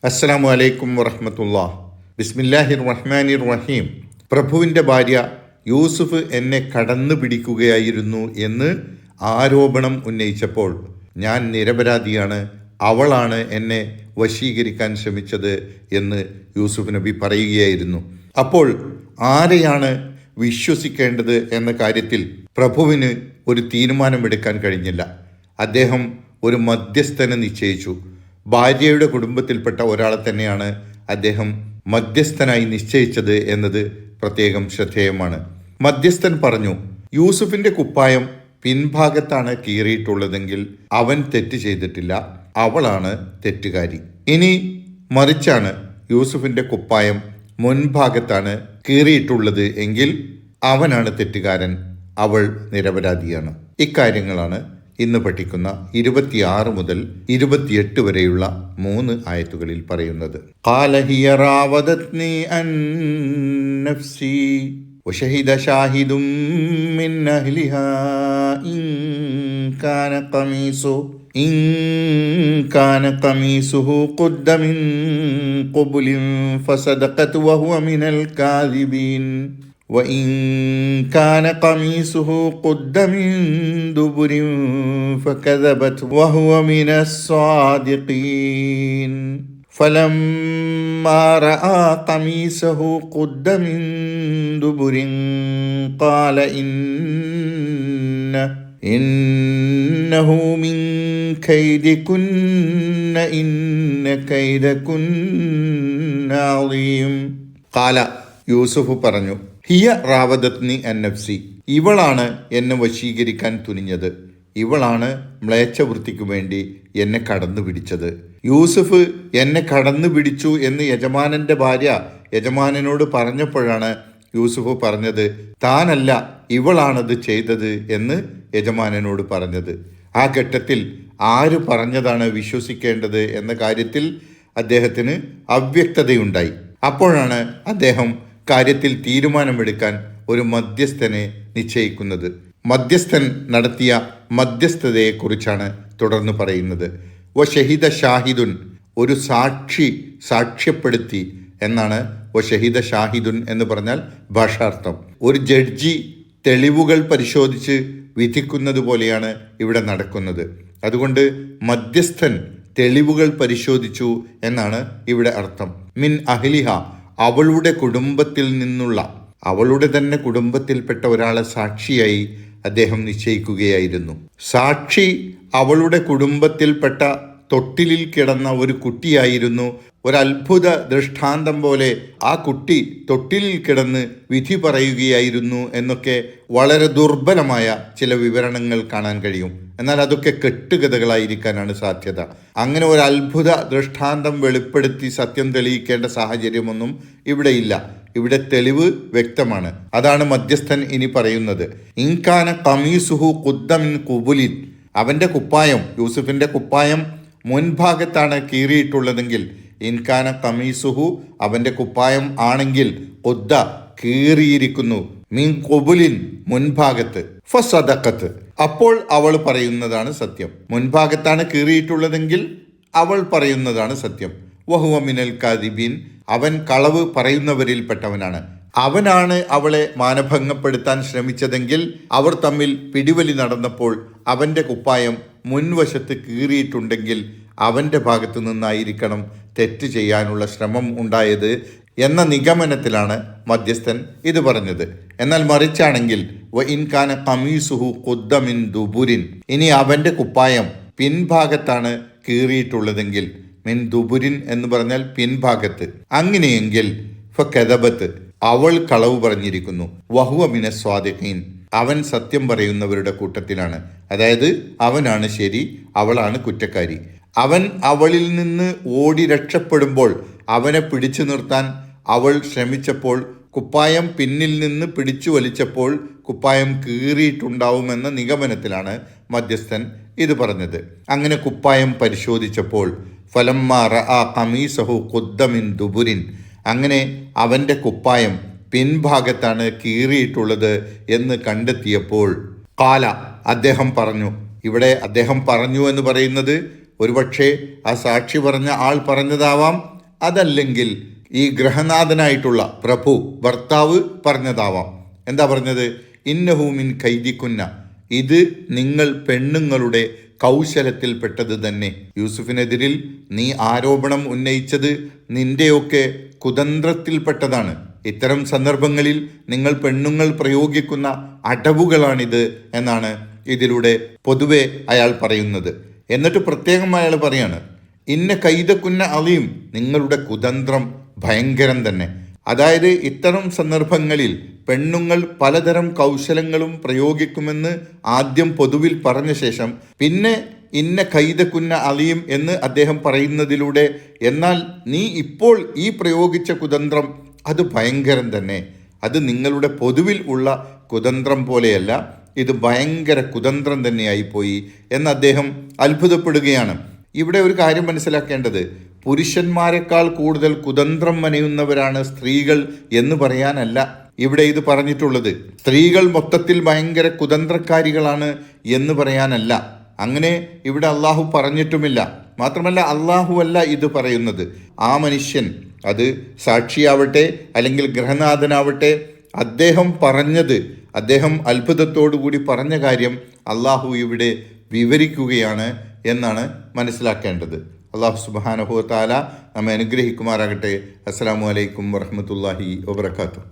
അസ്സലാമു അലൈക്കും വറഹ്മത്തുള്ളാഹി. ബിസ്മില്ലാഹിർ റഹ്മാനിർ റഹീം. പ്രഭുവിൻ്റെ ഭാര്യ യൂസുഫ് എന്നെ കടന്നു പിടിക്കുകയായിരുന്നു എന്ന് ആരോപണം ഉന്നയിച്ചപ്പോൾ ഞാൻ നിരപരാധിയാണ്, അവളാണ് എന്നെ വശീകരിക്കാൻ ശ്രമിച്ചത് എന്ന് യൂസുഫ് നബി പറയുകയായിരുന്നു. അപ്പോൾ ആരെയാണ് വിശ്വസിക്കേണ്ടത് എന്ന കാര്യത്തിൽ പ്രഭുവിന് ഒരു തീരുമാനമെടുക്കാൻ കഴിഞ്ഞില്ല. അദ്ദേഹം ഒരു മധ്യസ്ഥനെ നിശ്ചയിച്ചു. ഭാര്യയുടെ കുടുംബത്തിൽപ്പെട്ട ഒരാളെ തന്നെയാണ് അദ്ദേഹം മധ്യസ്ഥനായി നിശ്ചയിച്ചത് എന്നത് പ്രത്യേകം ശ്രദ്ധേയമാണ്. മധ്യസ്ഥൻ പറഞ്ഞു, യൂസുഫിന്റെ കുപ്പായം പിൻഭാഗത്താണ് കീറിയിട്ടുള്ളതെങ്കിൽ അവൻ തെറ്റ് ചെയ്തിട്ടില്ല, അവളാണ് തെറ്റുകാരി. ഇനി മറിച്ചാണ് യൂസുഫിന്റെ കുപ്പായം മുൻഭാഗത്താണ് കീറിയിട്ടുള്ളത് എങ്കിൽ അവനാണ് തെറ്റുകാരൻ, അവൾ നിരപരാധിയാണ്. ഇക്കാര്യങ്ങളാണ് ഇന്ന് പഠിക്കുന്ന 26 മുതൽ 28 വരെയുള്ള 3 ആയത്തുകളിൽ പറയുന്നത്. ഖാല ഹിയ റാവദത്നി അൻ നഫ്സി വശഹിദ ഷാഹിദും മിൻ അഹ്ലിഹാ ഇൻ കാന ഖമീസുഹു ഖുദ്ദ മിൻ ഖുബ്ലിൻ ഫസദഖത് വഹുവ മിനൽ കാദിബീൻ وإن كان قميصه قد من دبر فكذبت وهو من الصادقين فلما رأى قميصه قد من دبر قال إنه من كيدكن إن كيدكن عظيم. قال യൂസുഫ് പറഞ്ഞു, ഹിയ റാവദത്നി അൻ നഫ്സി, ഇവളാണ് എന്നെ വശീകരിക്കാൻ തുനിഞ്ഞത്, ഇവളാണ് മ്ലേച്ഛവൃത്തിക്കു വേണ്ടി എന്നെ കടന്നു പിടിച്ചത്. യൂസുഫ് എന്നെ കടന്നു പിടിച്ചു എന്ന് യജമാനന്റെ ഭാര്യ യജമാനനോട് പറഞ്ഞപ്പോഴാണ് യൂസുഫ് പറഞ്ഞത് താനല്ല ഇവളാണത് ചെയ്തത് എന്ന് യജമാനനോട് പറഞ്ഞത്. ആ ഘട്ടത്തിൽ ആര് പറഞ്ഞതാണ് വിശ്വസിക്കേണ്ടത് എന്ന കാര്യത്തിൽ അദ്ദേഹത്തിന് അവ്യക്തതയുണ്ടായി. അപ്പോഴാണ് അദ്ദേഹം കാര്യത്തിൽ തീരുമാനമെടുക്കാൻ ഒരു മധ്യസ്ഥനെ നിശ്ചയിക്കുന്നത്. മധ്യസ്ഥൻ നടത്തിയ മധ്യസ്ഥതയെക്കുറിച്ചാണ് തുടർന്ന് പറയുന്നത്. വശഹിദ ഷാഹിദുൻ, ഒരു സാക്ഷി സാക്ഷ്യപ്പെടുത്തി എന്നാണ് വശഹിദ ഷാഹിദുൻ എന്ന് പറഞ്ഞാൽ ഭാഷാർത്ഥം. ഒരു ജഡ്ജി തെളിവുകൾ പരിശോധിച്ച് വിധിക്കുന്നത് പോലെയാണ് ഇവിടെ നടക്കുന്നത്. അതുകൊണ്ട് മധ്യസ്ഥൻ തെളിവുകൾ പരിശോധിച്ചു എന്നാണ് ഇവിടെ അർത്ഥം. മിൻ അഹ്ലിഹ, അവളുടെ കുടുംബത്തിൽ നിന്നുള്ള, അവളുടെ തന്നെ കുടുംബത്തിൽപ്പെട്ട ഒരാളെ സാക്ഷിയായി അദ്ദേഹം നിശ്ചയിക്കുകയായിരുന്നു. സാക്ഷി അവളുടെ കുടുംബത്തിൽപ്പെട്ട തൊട്ടിലിൽ കിടന്ന ഒരു കുട്ടിയായിരുന്നു. ഒരത്ഭുത ദൃഷ്ടാന്തം പോലെ ആ കുട്ടി തൊട്ടിലിൽ കിടന്ന് വിധി പറയുകയായിരുന്നു എന്നൊക്കെ വളരെ ദുർബലമായ ചില വിവരണങ്ങൾ കാണാൻ കഴിയും. എന്നാൽ അതൊക്കെ കെട്ടുകഥകളായിരിക്കാനാണ് സാധ്യത. അങ്ങനെ ഒരു അത്ഭുത ദൃഷ്ടാന്തം വെളിപ്പെടുത്തി സത്യം തെളിയിക്കേണ്ട സാഹചര്യമൊന്നും ഇവിടെയില്ല. ഇവിടെ തെളിവ് വ്യക്തമാണ്. അതാണ് മധ്യസ്ഥൻ ഇനി പറയുന്നത്. ഇൻകാന ഖമീസുഹു ഖുദ്ദ മിൻ ഖുബുലിൻ, അവന്റെ കുപ്പായം, യൂസുഫിന്റെ കുപ്പായം മുൻഭാഗത്താണ് കീറിയിട്ടുള്ളതെങ്കിൽ, ഇൻകാന ഖമീസുഹു, അവന്റെ കുപ്പായം ആണെങ്കിൽ, ഖുദ്ദ കീറിയിരിക്കുന്നു, മിൻ ഖുബുലിൻ മുൻഭാഗത്ത്, ഫസദഖത്ത്, അപ്പോൾ അവൾ പറയുന്നതാണ് സത്യം. മുൻഭാഗത്താണ് കീറിയിട്ടുള്ളതെങ്കിൽ അവൾ പറയുന്നതാണ് സത്യം. വഹുവ മിനൽ കാദിബീൻ, അവൻ കളവ് പറയുന്നവരിൽപ്പെട്ടവനാണ്. അവനാണ് അവളെ മാനഭംഗപ്പെടുത്താൻ ശ്രമിച്ചതെങ്കിൽ അവർ തമ്മിൽ പിടിവലി നടന്നപ്പോൾ അവന്റെ കുപ്പായം മുൻവശത്ത് കീറിയിട്ടുണ്ടെങ്കിൽ അവന്റെ ഭാഗത്തു നിന്നായിരിക്കണം തെറ്റ് ചെയ്യാനുള്ള ശ്രമം ഉണ്ടായത് എന്ന നിഗമനത്തിലാണ് മധ്യസ്ഥൻ ഇത് പറഞ്ഞത്. എന്നാൽ മറിച്ചാണെങ്കിൽ വ ഇൻകാന ഖമീസുഹു ഖുദ്ദ മിൻ ദുബുരിൻ, ഇനി അവന്റെ കുപ്പായം പിൻഭാഗത്താണ് കീറിയിട്ടുള്ളതെങ്കിൽ, മിൻ ദുബുരിൻ എന്ന് പറഞ്ഞാൽ പിൻഭാഗത്ത്, അങ്ങനെയെങ്കിൽ ഫകദബത്ത്, അവൾ കളവ് പറഞ്ഞിരിക്കുന്നു, വഹുവ മിനസ് സ്വാദിഖീൻ, അവൻ സത്യം പറയുന്നവരുടെ കൂട്ടത്തിലാണ്. അതായത് അവനാണ് ശരി, അവളാണ് കുറ്റക്കാരി. അവൻ അവളിൽ നിന്ന് ഓടി രക്ഷപ്പെടുമ്പോൾ അവനെ പിടിച്ചു നിർത്താൻ അവൾ ശ്രമിച്ചപ്പോൾ കുപ്പായം പിന്നിൽ നിന്ന് പിടിച്ചു വലിച്ചപ്പോൾ കുപ്പായം കീറിയിട്ടുണ്ടാവുമെന്ന നിഗമനത്തിലാണ് മധ്യസ്ഥൻ ഇത് പറഞ്ഞത്. അങ്ങനെ കുപ്പായം പരിശോധിച്ചപ്പോൾ ഫലമ്മാ റഅ ഖമീസഹു ഖുദ്ദ മിൻ ദുബുരിൻ, അങ്ങനെ അവന്റെ കുപ്പായം പിൻഭാഗത്താണ് കീറിയിട്ടുള്ളത് എന്ന് കണ്ടെത്തിയപ്പോൾ ഖാല, അദ്ദേഹം പറഞ്ഞു. ഇവിടെ അദ്ദേഹം പറഞ്ഞു എന്ന് പറയുന്നത് ഒരുപക്ഷെ ആ സാക്ഷി പറഞ്ഞ ആൾ പറഞ്ഞതാവാം, അതല്ലെങ്കിൽ ഈ ഗ്രഹനാഥനായിട്ടുള്ള പ്രഭു ഭർത്താവ് പറഞ്ഞതാവാം. എന്താ പറഞ്ഞത്? ഇന്നഹു മിൻ കൈദിക്കുന്ന, ഇത് നിങ്ങൾ പെണ്ണുങ്ങളുടെ കൗശലത്തിൽപ്പെട്ടത് തന്നെ. യൂസുഫിനെതിരിൽ നീ ആരോപണം ഉന്നയിച്ചത് നിന്റെയൊക്കെ കുതന്ത്രത്തിൽപ്പെട്ടതാണ്. ഇത്തരം സന്ദർഭങ്ങളിൽ നിങ്ങൾ പെണ്ണുങ്ങൾ പ്രയോഗിക്കുന്ന അടവുകളാണിത് എന്നാണ് ഇതിലൂടെ പൊതുവെ അയാൾ പറയുന്നത്. എന്നിട്ട് പ്രത്യേകം അയാൾ പറയാണ്, ഇന്ന കൈദക്കുന്ന അലീം, നിങ്ങളുടെ കുതന്ത്രം ഭയങ്കരം തന്നെ. അതായത് ഇത്തരം സന്ദർഭങ്ങളിൽ പെണ്ണുങ്ങൾ പലതരം കൗശലങ്ങളും പ്രയോഗിക്കുമെന്ന് ആദ്യം പൊതുവിൽ പറഞ്ഞ ശേഷം പിന്നെ ഇന്ന കൈദക്കുന്ന അലീം എന്ന് അദ്ദേഹം പറയുന്നതിലൂടെ, എന്നാൽ നീ ഇപ്പോൾ ഈ പ്രയോഗിച്ച കുതന്ത്രം അത് ഭയങ്കരം തന്നെ, അത് നിങ്ങളുടെ പൊതുവിൽ ഉള്ള കുതന്ത്രം പോലെയല്ല, ഇത് ഭയങ്കര കുതന്ത്രം തന്നെയായിപ്പോയി എന്ന് അദ്ദേഹം അത്ഭുതപ്പെടുകയാണ്. ഇവിടെ ഒരു കാര്യം മനസ്സിലാക്കേണ്ടത്, പുരുഷന്മാരെക്കാൾ കൂടുതൽ കുതന്ത്രം മെനയുന്നവരാണ് സ്ത്രീകൾ എന്ന് പറയാനല്ല ഇവിടെ ഇത് പറഞ്ഞിട്ടുള്ളത്. സ്ത്രീകൾ മൊത്തത്തിൽ ഭയങ്കര കുതന്ത്രക്കാരികളാണ് എന്ന് പറയാനല്ല. അങ്ങനെ ഇവിടെ അള്ളാഹു പറഞ്ഞിട്ടുമില്ല. മാത്രമല്ല അള്ളാഹു അല്ല ഇത് പറയുന്നത്. ആ മനുഷ്യൻ, അത് സാക്ഷിയാവട്ടെ അല്ലെങ്കിൽ ഗൃഹനാഥനാവട്ടെ, അദ്ദേഹം പറഞ്ഞത്, അദ്ദേഹം അത്ഭുതത്തോടുകൂടി പറഞ്ഞ കാര്യം അള്ളാഹു ഇവിടെ വിവരിക്കുകയാണ് എന്നാണ് മനസ്സിലാക്കേണ്ടത്. അള്ളാഹു സുബ്ഹാനഹു വ തആല നമ്മെ അനുഗ്രഹിക്കുമാറാകട്ടെ. അസ്സലാമു അലൈക്കും വറഹ്മത്തുള്ളാഹി വബറകാതുഹു.